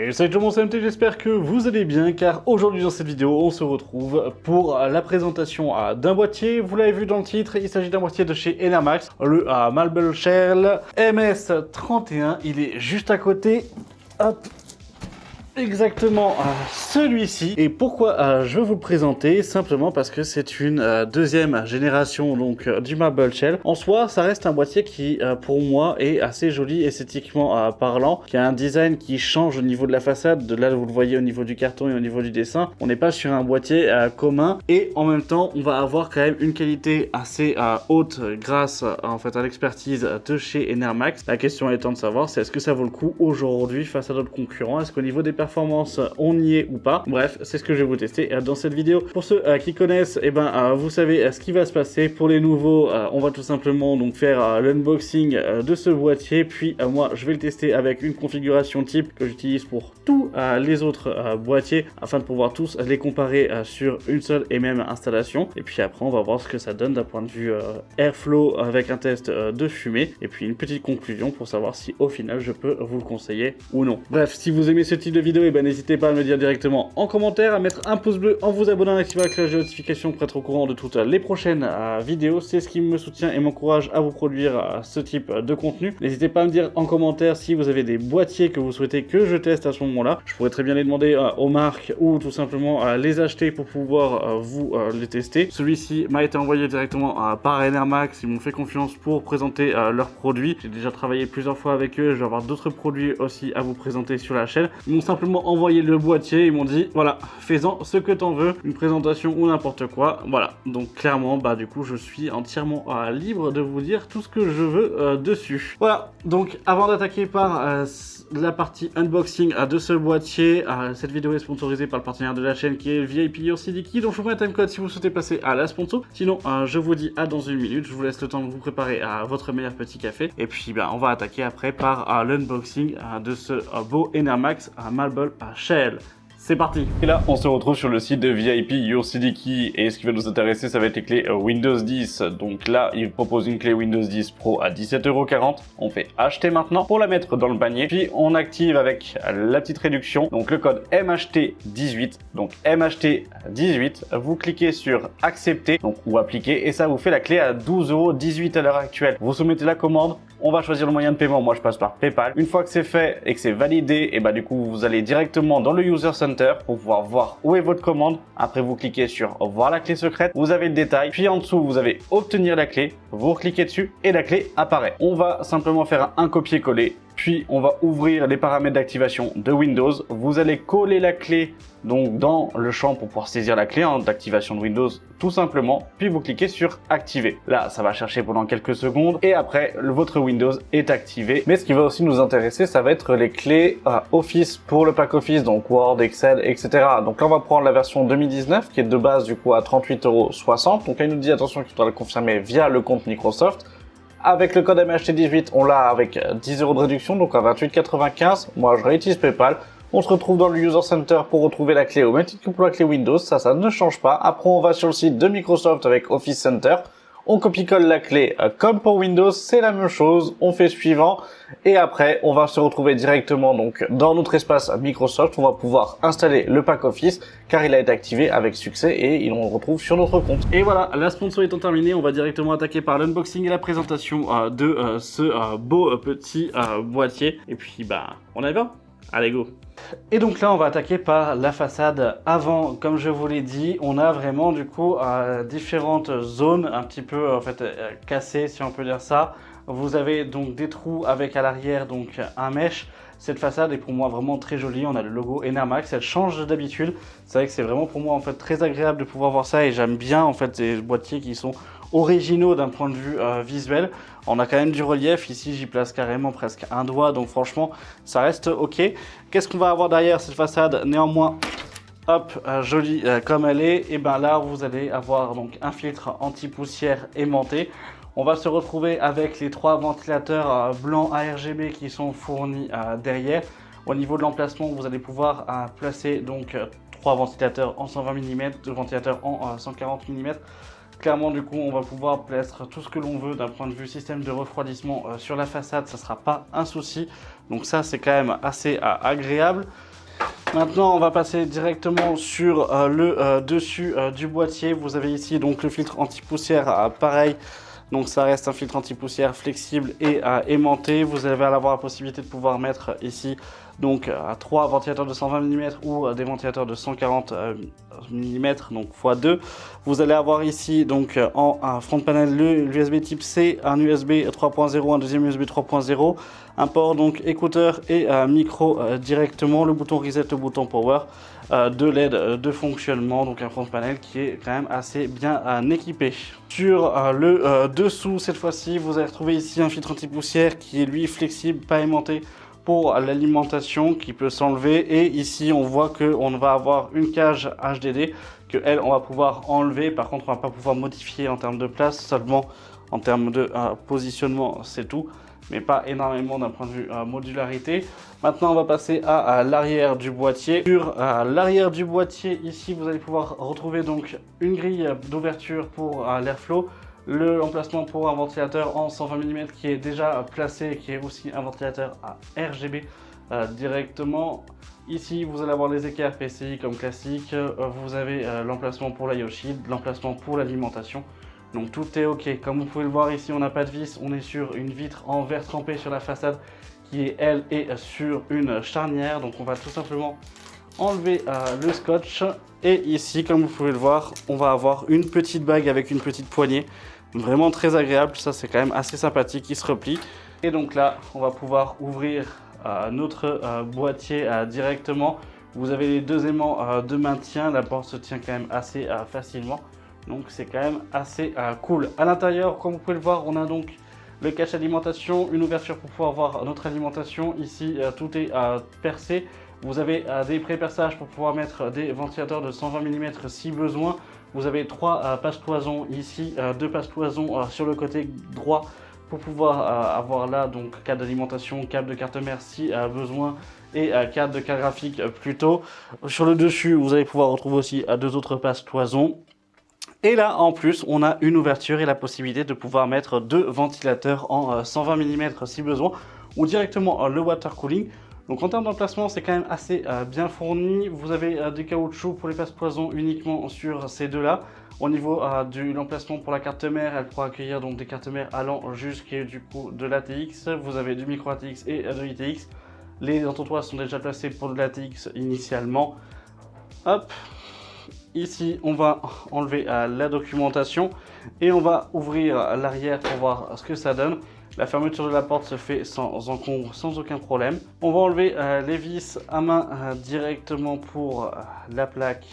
Et salut tout le monde, c'est MT, j'espère que vous allez bien car aujourd'hui dans cette vidéo on se retrouve pour la présentation d'un boîtier. Vous l'avez vu dans le titre, il s'agit d'un boîtier de chez Enermax, le Marble Shell MS31, il est juste à côté. Hop. Exactement celui-ci. Et pourquoi je veux vous le présenter? Simplement parce que c'est une deuxième génération donc du Marble Shell. En soi, ça reste un boîtier qui pour moi est assez joli esthétiquement parlant, qui a un design qui change au niveau de la façade. De là, vous le voyez au niveau du carton et au niveau du dessin. On n'est pas sur un boîtier commun et en même temps, on va avoir quand même une qualité assez haute grâce en fait à l'expertise de chez Enermax. La question étant de savoir, c'est est-ce que ça vaut le coup aujourd'hui face à d'autres concurrents? Est-ce qu'au niveau des performance on y est ou pas? Bref, c'est ce que je vais vous tester dans cette vidéo. Pour ceux qui connaissent, vous savez ce qui va se passer. Pour les nouveaux, on va tout simplement donc faire l'unboxing de ce boîtier, puis moi je vais le tester avec une configuration type que j'utilise pour tous les autres boîtiers afin de pouvoir tous les comparer sur une seule et même installation. Et puis après on va voir ce que ça donne d'un point de vue airflow avec un test de fumée et puis une petite conclusion pour savoir si au final je peux vous le conseiller ou non. Bref, si vous aimez ce type de vidéo, n'hésitez pas à me le dire directement en commentaire, à mettre un pouce bleu en vous abonnant, à activer la cloche de notification pour être au courant de toutes les prochaines vidéos. C'est ce qui me soutient et m'encourage à vous produire ce type de contenu. N'hésitez pas à me dire en commentaire si vous avez des boîtiers que vous souhaitez que je teste à ce moment-là. Je pourrais très bien les demander aux marques ou tout simplement les acheter pour pouvoir vous les tester. Celui-ci m'a été envoyé directement par Enermax. Ils m'ont fait confiance pour présenter leurs produits. J'ai déjà travaillé plusieurs fois avec eux. Je vais avoir d'autres produits aussi à vous présenter sur la chaîne. Ils m'ont simplement envoyé le boîtier, ils m'ont dit voilà, fais-en ce que t'en veux, une présentation ou n'importe quoi. Voilà, donc clairement du coup je suis entièrement libre de vous dire tout ce que je veux dessus. Voilà, donc avant d'attaquer par la partie unboxing de ce boîtier, cette vidéo est sponsorisée par le partenaire de la chaîne qui est VIP YourCDKey, donc je vous mets un timecode si vous souhaitez passer à la sponsor. Sinon je vous dis à dans une minute, je vous laisse le temps de vous préparer à votre meilleur petit café et puis on va attaquer après par l'unboxing de ce beau Enermax Marble Shell. C'est parti! Et là, on se retrouve sur le site de VIP YourCDKey et ce qui va nous intéresser, ça va être les clés Windows 10. Donc là, il propose une clé Windows 10 Pro à 17,40 €. On fait acheter maintenant pour la mettre dans le panier. Puis on active avec la petite réduction, donc le code MHT18. Donc MHT18, vous cliquez sur accepter donc, ou appliquer et ça vous fait la clé à 12,18 € à l'heure actuelle. Vous soumettez la commande. On va choisir le moyen de paiement, moi je passe par PayPal. Une fois que c'est fait et que c'est validé, et du coup vous allez directement dans le User Center pour pouvoir voir où est votre commande. Après vous cliquez sur voir la clé secrète, vous avez le détail, puis en dessous vous avez obtenir la clé, vous cliquez dessus et la clé apparaît. On va simplement faire un copier-coller, puis on va ouvrir les paramètres d'activation de Windows. Vous allez coller la clé donc dans le champ pour pouvoir saisir la clé d'activation de Windows tout simplement, puis vous cliquez sur activer. Là ça va chercher pendant quelques secondes et après votre Windows est activé. Mais ce qui va aussi nous intéresser, ça va être les clés Office pour le pack Office, donc Word, Excel, etc. Donc là on va prendre la version 2019 qui est de base du coup à 38,60 €. Donc là il nous dit attention qu'il doit le confirmer via le compte Microsoft. Avec le code MHT18, on l'a avec 10 € de réduction, donc à 28,95 €. Moi, je réutilise PayPal. On se retrouve dans le User Center pour retrouver la clé au même titre que pour la clé Windows. Ça ne change pas. Après, on va sur le site de Microsoft avec Office Center. On copie-colle la clé comme pour Windows, c'est la même chose. On fait suivant. Et après, on va se retrouver directement donc dans notre espace Microsoft. On va pouvoir installer le pack Office car il a été activé avec succès et on le retrouve sur notre compte. Et voilà, la sponsor étant terminée, on va directement attaquer par l'unboxing et la présentation de ce beau petit boîtier. Et puis on y va. Allez go! Et donc là on va attaquer par la façade avant. Comme je vous l'ai dit, on a vraiment du coup différentes zones un petit peu en fait cassées si on peut dire ça. Vous avez donc des trous avec à l'arrière donc un mesh. Cette façade est pour moi vraiment très jolie. On a le logo Enermax, elle change d'habitude. C'est vrai que c'est vraiment pour moi en fait très agréable de pouvoir voir ça et j'aime bien en fait ces boîtiers qui sont originaux d'un point de vue visuel. On a quand même du relief, ici j'y place carrément presque un doigt, donc franchement ça reste ok. Qu'est-ce qu'on va avoir derrière cette façade? Néanmoins, hop, jolie comme elle est, et là vous allez avoir donc un filtre anti-poussière aimanté. On va se retrouver avec les trois ventilateurs blancs ARGB qui sont fournis derrière. Au niveau de l'emplacement, vous allez pouvoir placer donc trois ventilateurs en 120 mm, deux ventilateurs en 140 mm. Clairement, du coup, on va pouvoir mettre tout ce que l'on veut d'un point de vue système de refroidissement sur la façade, ça ne sera pas un souci. Donc ça, c'est quand même assez agréable. Maintenant, on va passer directement sur le dessus du boîtier. Vous avez ici donc le filtre anti-poussière, pareil. Donc ça reste un filtre anti-poussière flexible et aimanté. Vous allez avoir la possibilité de pouvoir mettre ici donc 3 ventilateurs de 120 mm ou des ventilateurs de 140 mm, donc x2. Vous allez avoir ici donc en front panel l'USB type C, un USB 3.0, un deuxième USB 3.0, un port donc écouteur et micro directement, le bouton reset, le bouton power, deux LED de fonctionnement, donc un front panel qui est quand même assez bien équipé. Sur le dessous, cette fois-ci, vous allez retrouver ici un filtre anti-poussière qui est lui flexible, pas aimanté, pour l'alimentation qui peut s'enlever. Et ici, on voit qu'on va avoir une cage HDD que elle, on va pouvoir enlever. Par contre, on va pas pouvoir modifier en termes de place, seulement en termes de positionnement, c'est tout, mais pas énormément d'un point de vue modularité. Maintenant, on va passer à l'arrière du boîtier. Sur l'arrière du boîtier, ici, vous allez pouvoir retrouver donc une grille d'ouverture pour l'airflow, l'emplacement pour un ventilateur en 120 mm qui est déjà placé, qui est aussi un ventilateur à RGB directement. Ici, vous allez avoir les équerres PCI comme classique. Vous avez l'emplacement pour l'IO Shield, l'emplacement pour l'alimentation. Donc tout est ok. Comme vous pouvez le voir ici, on n'a pas de vis. On est sur une vitre en verre trempé sur la façade qui est elle est sur une charnière. Donc on va tout simplement enlever le scotch. Et ici, comme vous pouvez le voir, on va avoir une petite bague avec une petite poignée. Vraiment très agréable. Ça, c'est quand même assez sympathique. Il se replie. Et donc là, on va pouvoir ouvrir notre boîtier directement. Vous avez les deux aimants de maintien. La porte se tient quand même assez facilement. Donc c'est quand même assez cool. À l'intérieur, comme vous pouvez le voir, on a donc le cache alimentation, une ouverture pour pouvoir voir notre alimentation. Ici, tout est percé. Vous avez des pré-perçages pour pouvoir mettre des ventilateurs de 120 mm si besoin. Vous avez 3 passe-cloisons ici, 2 passe-cloisons sur le côté droit pour pouvoir avoir là donc câble d'alimentation, câble de carte mère si besoin et câble de carte graphique plutôt. Sur le dessus, vous allez pouvoir retrouver aussi 2 autres passe-cloisons. Et là, en plus, on a une ouverture et la possibilité de pouvoir mettre 2 ventilateurs en 120 mm si besoin, ou directement le water cooling. Donc en termes d'emplacement, c'est quand même assez bien fourni. Vous avez des caoutchoucs pour les passe-poisons uniquement sur ces deux-là. Au niveau de l'emplacement pour la carte mère, elle pourra accueillir donc des cartes mères allant jusqu'à du coup de l'ATX. Vous avez du micro ATX et de l'ITX. Les entonnoirs sont déjà placés pour de l'ATX initialement. Hop. Ici, on va enlever la documentation et on va ouvrir l'arrière pour voir ce que ça donne. La fermeture de la porte se fait sans encombre, sans aucun problème. On va enlever les vis à main directement pour la plaque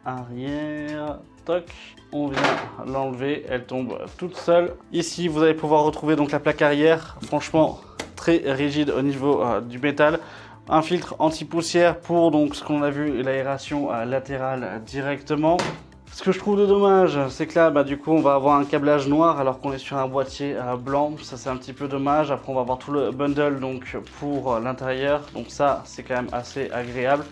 arrière. Toc, on vient l'enlever, elle tombe toute seule. Ici, vous allez pouvoir retrouver donc la plaque arrière, franchement très rigide au niveau du métal. Un filtre anti-poussière pour donc ce qu'on a vu, l'aération latérale directement. Ce que je trouve de dommage, c'est que là, du coup, on va avoir un câblage noir alors qu'on est sur un boîtier blanc. Ça, c'est un petit peu dommage. Après, on va avoir tout le bundle donc pour l'intérieur. Donc ça, c'est quand même assez agréable.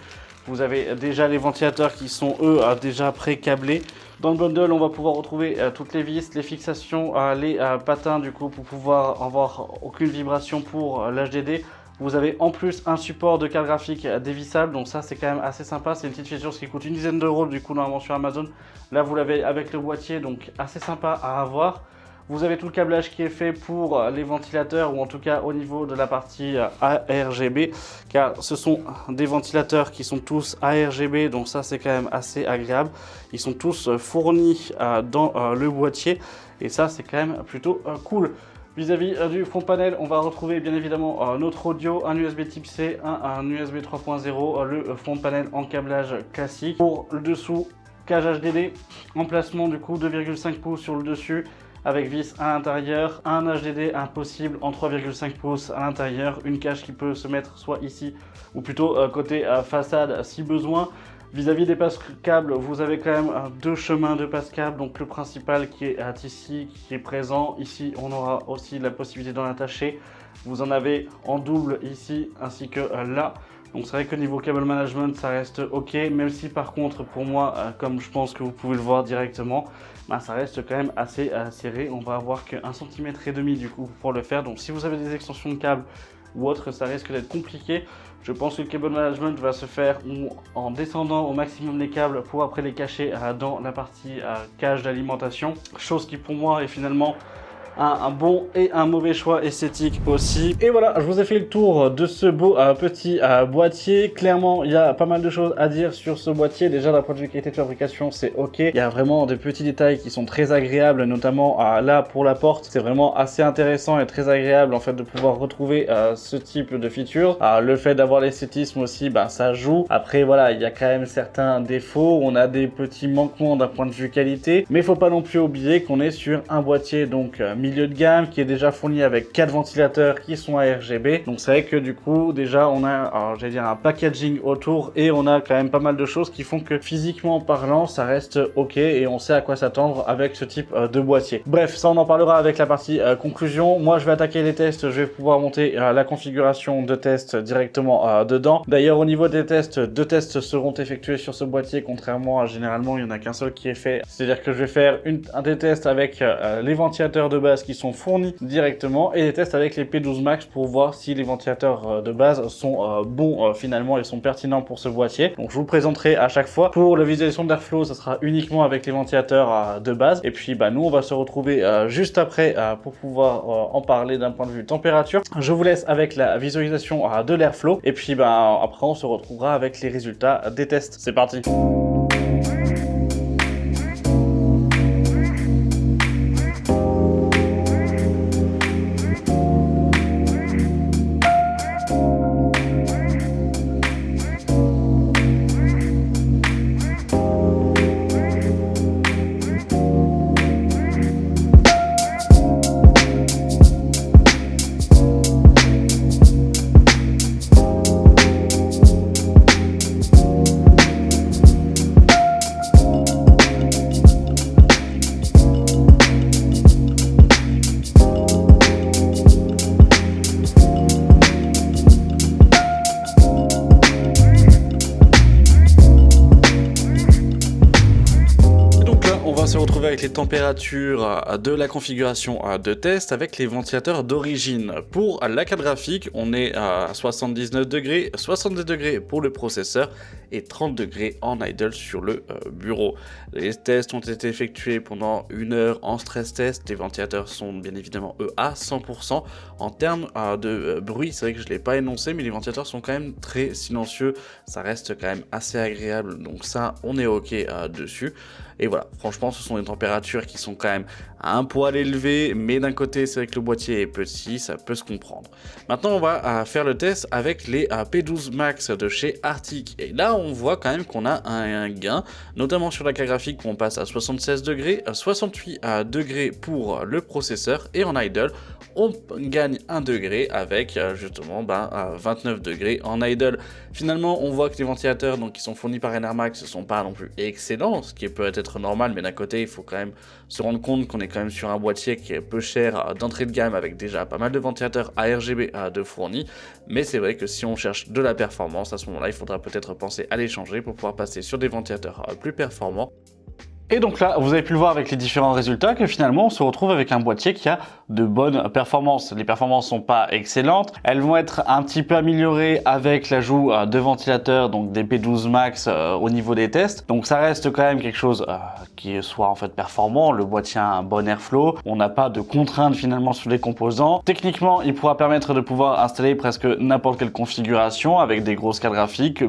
Vous avez déjà les ventilateurs qui sont, eux, déjà pré-câblés. Dans le bundle, on va pouvoir retrouver toutes les vis, les fixations, les patins, du coup, pour pouvoir avoir aucune vibration pour l'HDD. Vous avez en plus un support de carte graphique dévissable, donc ça c'est quand même assez sympa. C'est une petite feature qui coûte une dizaine d'euros du coup normalement sur Amazon. Là vous l'avez avec le boîtier, donc assez sympa à avoir. Vous avez tout le câblage qui est fait pour les ventilateurs, ou en tout cas au niveau de la partie ARGB, car ce sont des ventilateurs qui sont tous ARGB, donc ça c'est quand même assez agréable. Ils sont tous fournis dans le boîtier, et ça c'est quand même plutôt cool. Vis-à-vis du front panel, on va retrouver bien évidemment notre audio, un USB type C, un USB 3.0, le front panel en câblage classique. Pour le dessous, cage HDD, emplacement du coup 2,5 pouces sur le dessus, avec vis à l'intérieur, un HDD impossible en 3,5 pouces à l'intérieur, une cage qui peut se mettre soit ici, ou plutôt côté façade si besoin. Vis-à-vis des passes-câbles, vous avez quand même 2 chemins de passe-câbles, donc le principal qui est ici, qui est présent. Ici, on aura aussi la possibilité d'en attacher. Vous en avez en double ici, ainsi que là. Donc c'est vrai que niveau cable management, ça reste ok, même si par contre, pour moi, comme je pense que vous pouvez le voir directement, ça reste quand même assez serré. On va avoir que 1,5 cm du coup pour le faire. Donc si vous avez des extensions de câbles, ou autre, ça risque d'être compliqué. Je pense que le cable management va se faire en descendant au maximum les câbles pour après les cacher dans la partie cage d'alimentation. Chose qui pour moi est finalement un bon et un mauvais choix esthétique aussi. Et voilà, je vous ai fait le tour de ce beau petit boîtier. Clairement, il y a pas mal de choses à dire sur ce boîtier. Déjà, d'un point de vue qualité de fabrication, c'est ok. Il y a vraiment des petits détails qui sont très agréables, notamment là pour la porte. C'est vraiment assez intéressant et très agréable en fait de pouvoir retrouver ce type de feature. Le fait d'avoir l'esthétisme aussi, ça joue. Après, voilà, il y a quand même certains défauts. On a des petits manquements d'un point de vue qualité, mais il faut pas non plus oublier qu'on est sur un boîtier donc milieu de gamme qui est déjà fourni avec 4 ventilateurs qui sont à RGB. Donc c'est vrai que du coup déjà on a j'allais dire un packaging autour et on a quand même pas mal de choses qui font que physiquement parlant ça reste ok et on sait à quoi s'attendre avec ce type de boîtier. Bref, ça on en parlera avec la partie conclusion. Moi je vais attaquer les tests, je vais pouvoir monter la configuration de test directement dedans. D'ailleurs au niveau des tests, 2 tests seront effectués sur ce boîtier contrairement à généralement il n'y en a qu'un seul qui est fait. C'est-à-dire que je vais faire un des tests avec les ventilateurs de base qui sont fournis directement et des tests avec les P12 Max pour voir si les ventilateurs de base sont bons finalement et sont pertinents pour ce boîtier. Donc je vous présenterai à chaque fois. Pour la visualisation d'airflow, ça sera uniquement avec les ventilateurs de base. Et puis nous on va se retrouver juste après pour pouvoir en parler d'un point de vue température. Je vous laisse avec la visualisation de l'airflow et puis après on se retrouvera avec les résultats des tests. C'est parti. Se retrouver avec les températures de la configuration de test avec les ventilateurs d'origine. Pour la carte graphique, on est à 79 degrés, 70 degrés pour le processeur et 30 degrés en idle sur le bureau. Les tests ont été effectués pendant 1 heure en stress test. Les ventilateurs sont bien évidemment eux à 100%. En termes de bruit, c'est vrai que je ne l'ai pas énoncé, mais les ventilateurs sont quand même très silencieux. Ça reste quand même assez agréable, donc ça, on est ok dessus. Et voilà, franchement, ce sont des températures qui sont quand même un poil élevées, mais d'un côté, c'est vrai que le boîtier est petit, ça peut se comprendre. Maintenant, on va faire le test avec les P12 Max de chez Arctic. Et là, on voit quand même qu'on a un gain, notamment sur la carte graphique, où on passe à 76 degrés, 68 degrés pour le processeur, et en idle, on gagne 1 degré avec justement 29 degrés en idle. Finalement, on voit que les ventilateurs qui sont fournis par Enermax ne sont pas non plus excellents, ce qui peut être normal, mais d'un côté, il faut quand même se rendre compte qu'on est quand même sur un boîtier qui est peu cher d'entrée de gamme avec déjà pas mal de ventilateurs ARGB de fournis. Mais c'est vrai que si on cherche de la performance, à ce moment-là, il faudra peut-être penser à les changer pour pouvoir passer sur des ventilateurs plus performants. Et donc là, vous avez pu le voir avec les différents résultats que finalement on se retrouve avec un boîtier qui a de bonnes performances. Les performances sont pas excellentes, elles vont être un petit peu améliorées avec l'ajout de ventilateurs, donc des P12 Max au niveau des tests. Donc ça reste quand même quelque chose qui soit en fait performant. Le boîtier a un bon airflow, on n'a pas de contraintes finalement sur les composants. Techniquement, il pourra permettre de pouvoir installer presque n'importe quelle configuration avec des grosses cartes graphiques,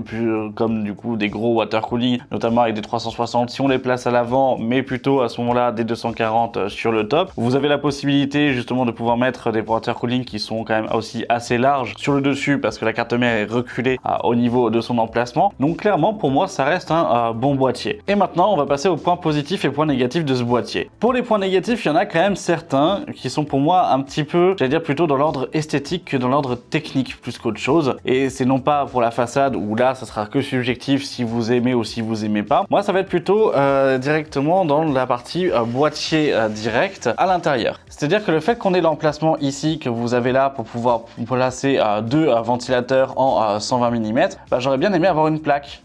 comme du coup des gros water cooling, notamment avec des 360 si on les place à l'avant, mais plutôt à ce moment-là des 240 sur le top. Vous avez la possibilité justement de pouvoir mettre des water cooling qui sont quand même aussi assez larges sur le dessus parce que la carte mère est reculée au niveau de son emplacement. Donc clairement pour moi ça reste un bon boîtier. Et maintenant on va passer aux points positifs et points négatifs de ce boîtier. Pour les points négatifs, il y en a quand même certains qui sont pour moi un petit peu, j'allais dire plutôt dans l'ordre esthétique que dans l'ordre technique plus qu'autre chose. Et c'est non pas pour la façade où là ça sera que subjectif si vous aimez ou si vous aimez pas. Moi ça va être plutôt directement dans la partie boîtier direct à l'intérieur. C'est-à-dire que le fait qu'on ait l'emplacement ici que vous avez là pour pouvoir placer deux ventilateurs en 120 mm, bah, j'aurais bien aimé avoir une plaque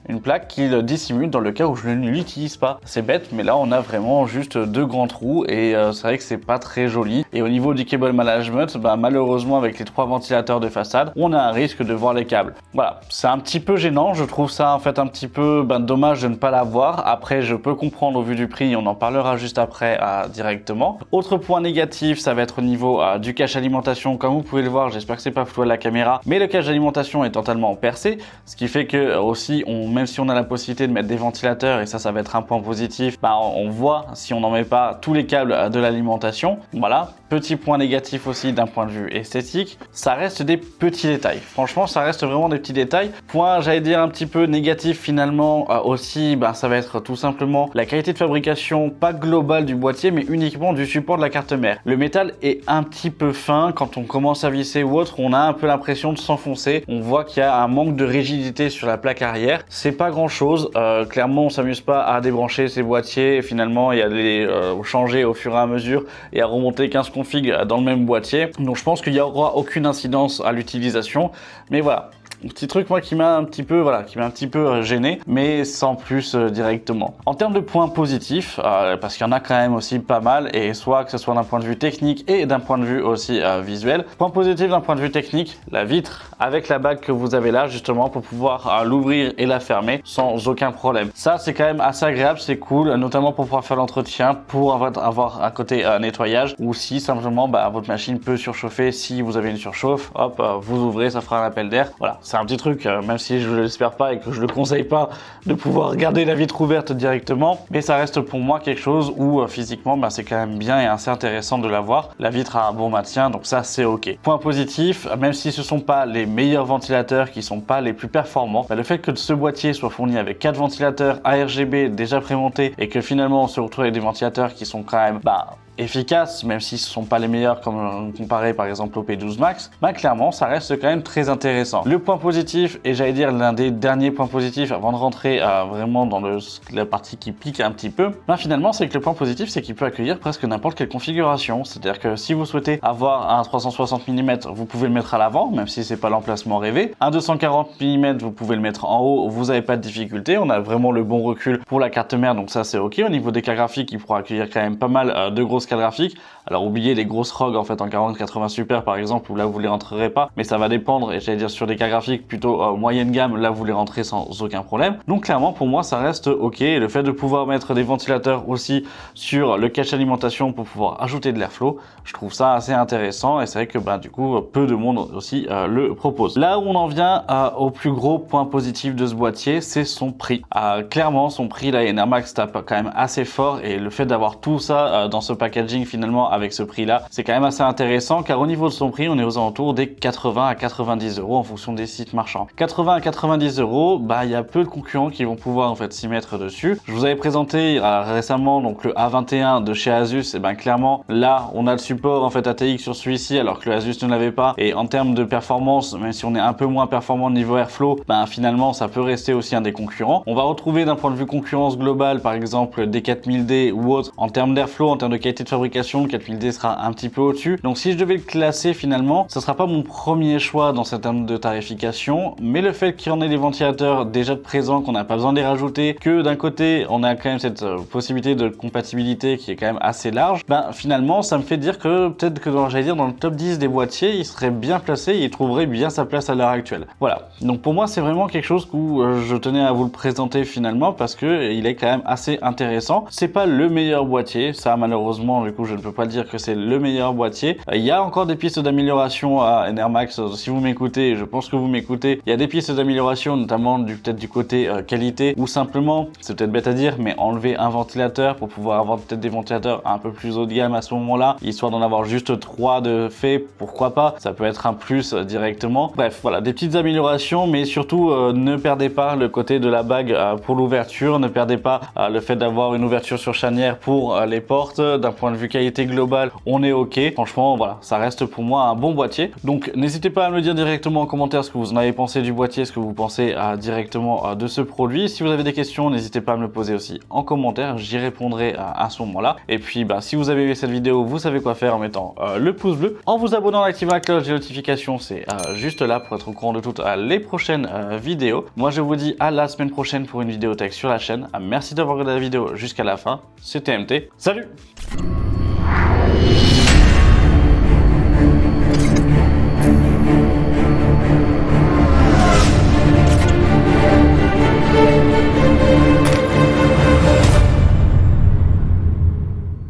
qui le dissimule dans le cas où je ne l'utilise pas. C'est bête, mais là on a vraiment juste deux grands trous et c'est vrai que c'est pas très joli. Et au niveau du cable management, bah, malheureusement avec les trois ventilateurs de façade, on a un risque de voir les câbles. Voilà, c'est un petit peu gênant, je trouve ça en fait un petit peu dommage de ne pas l'avoir. Après, je peux comprendre au vu du prix, on en parlera juste après directement. Autre point négatif, ça va être au niveau du cache alimentation. Comme vous pouvez le voir, j'espère que c'est pas flou à la caméra, mais le cache d'alimentation est totalement percé, ce qui fait que aussi, même si on a la possibilité de mettre des ventilateurs, et ça va être un point positif, bah, on voit si on n'en met pas tous les câbles de l'alimentation. Voilà. Petit point négatif aussi d'un point de vue esthétique, ça reste des petits détails. Franchement, ça reste vraiment des petits détails. Point, j'allais dire un petit peu négatif finalement aussi, bah, ça va être tout simplement la qualité de fabrication, pas globale du boîtier, mais uniquement du support de la carte mère. Le métal est un petit peu fin, quand on commence à visser ou autre, on a un peu l'impression de s'enfoncer. On voit qu'il y a un manque de rigidité sur la plaque arrière. C'est pas grand chose, clairement on s'amuse pas à débrancher ces boîtiers et finalement il y a les changer au fur et à mesure et à remonter 15 configs dans le même boîtier. Donc je pense qu'il n'y aura aucune incidence à l'utilisation, mais voilà. Un petit truc moi qui m'a un petit peu gêné, mais sans plus directement. En termes de points positifs, parce qu'il y en a quand même aussi pas mal, et soit que ce soit d'un point de vue technique et d'un point de vue aussi visuel. Point positif d'un point de vue technique, la vitre avec la bague que vous avez là justement pour pouvoir l'ouvrir et la fermer sans aucun problème. Ça c'est quand même assez agréable, c'est cool, notamment pour pouvoir faire l'entretien, pour avoir un côté nettoyage, ou si simplement votre machine peut surchauffer, si vous avez une surchauffe, hop, vous ouvrez, ça fera un appel d'air. Voilà. C'est un petit truc, même si je ne l'espère pas et que je ne le conseille pas de pouvoir garder la vitre ouverte directement, mais ça reste pour moi quelque chose où physiquement c'est quand même bien et assez intéressant de l'avoir. La vitre a un bon maintien, donc ça c'est ok. Point positif, même si ce ne sont pas les meilleurs ventilateurs, qui ne sont pas les plus performants, le fait que ce boîtier soit fourni avec 4 ventilateurs ARGB déjà prémontés et que finalement on se retrouve avec des ventilateurs qui sont quand même efficaces, même si ce ne sont pas les meilleurs comme comparé par exemple au P12 Max, clairement ça reste quand même très intéressant. Le point positif, et j'allais dire l'un des derniers points positifs avant de rentrer vraiment dans la partie qui pique un petit peu, finalement c'est que le point positif c'est qu'il peut accueillir presque n'importe quelle configuration, c'est-à-dire que si vous souhaitez avoir un 360 mm, vous pouvez le mettre à l'avant, même si c'est pas l'emplacement rêvé. Un 240 mm, vous pouvez le mettre en haut, vous n'avez pas de difficulté, on a vraiment le bon recul pour la carte mère, donc ça c'est ok. Au niveau des cartes graphiques, il pourra accueillir quand même pas mal de grosses cartes graphiques. Alors oubliez les grosses ROG en fait en 4080 Super par exemple, où là vous les rentrerez pas, mais ça va dépendre, et j'allais dire sur des cartes graphiques plutôt moyenne gamme, là vous les rentrez sans aucun problème. Donc clairement pour moi ça reste ok. Et le fait de pouvoir mettre des ventilateurs aussi sur le cache alimentation pour pouvoir ajouter de l'airflow, je trouve ça assez intéressant, et c'est vrai que du coup peu de monde aussi le propose. Là où on en vient au plus gros point positif de ce boîtier, c'est son prix. Clairement son prix là, Enermax tape quand même assez fort, et le fait d'avoir tout ça dans ce packaging finalement avec ce prix là, c'est quand même assez intéressant, car au niveau de son prix on est aux alentours des 80 à 90 euros en fonction des sites marchands. 80 à 90 euros, il y a peu de concurrents qui vont pouvoir en fait s'y mettre dessus. Je vous avais présenté récemment donc le A21 de chez Asus, et clairement là on a le support en fait ATX sur celui-ci alors que le Asus ne l'avait pas, et en termes de performance, même si on est un peu moins performant niveau airflow, finalement ça peut rester aussi un des concurrents. On va retrouver d'un point de vue concurrence globale par exemple des 4000D ou autre. En termes d'airflow, en termes de qualité de fabrication, le 4000D sera un petit peu au-dessus. Donc si je devais le classer finalement, ce sera pas mon premier choix dans ces termes de tarification, mais le fait qu'il y en ait des ventilateurs déjà présents, qu'on n'a pas besoin de les rajouter, que d'un côté on a quand même cette possibilité de compatibilité qui est quand même assez large, finalement ça me fait dire que peut-être que dans le top 10 des boîtiers, il serait bien placé, il trouverait bien sa place à l'heure actuelle. Voilà, donc pour moi c'est vraiment quelque chose où je tenais à vous le présenter finalement, parce que il est quand même assez intéressant. C'est pas le meilleur boîtier, ça malheureusement du coup je ne peux pas dire que c'est le meilleur boîtier. Il y a encore des pistes d'amélioration à Enermax, si vous m'écoutez, je pense que vous m'écoutez, il y a des pistes d'amélioration, notamment peut-être du côté qualité, ou simplement, c'est peut-être bête à dire, mais enlever un ventilateur pour pouvoir avoir peut-être des ventilateurs un peu plus haut de gamme à ce moment-là, histoire d'en avoir juste 3 de fait, pourquoi pas, ça peut être un plus directement. Bref, voilà, des petites améliorations, mais surtout ne perdez pas le côté de la bague pour l'ouverture, ne perdez pas le fait d'avoir une ouverture sur chanière pour les portes. D'un point de vue qualité globale, on est ok. Franchement, voilà, ça reste pour moi un bon boîtier. Donc n'hésitez pas à me le dire directement en commentaire ce que vous en avez pensé du boîtier, ce que vous pensez directement de ce produit. Si vous avez des questions, n'hésitez pas à me le poser aussi en commentaire, j'y répondrai à ce moment-là. Et puis si vous avez aimé cette vidéo, vous savez quoi faire en mettant le pouce bleu, en vous abonnant, en activant la cloche des notifications, c'est juste là pour être au courant de toutes les prochaines vidéos. Moi je vous dis à la semaine prochaine pour une vidéo tech sur la chaîne. Merci d'avoir regardé la vidéo jusqu'à la fin, c'était MT, salut!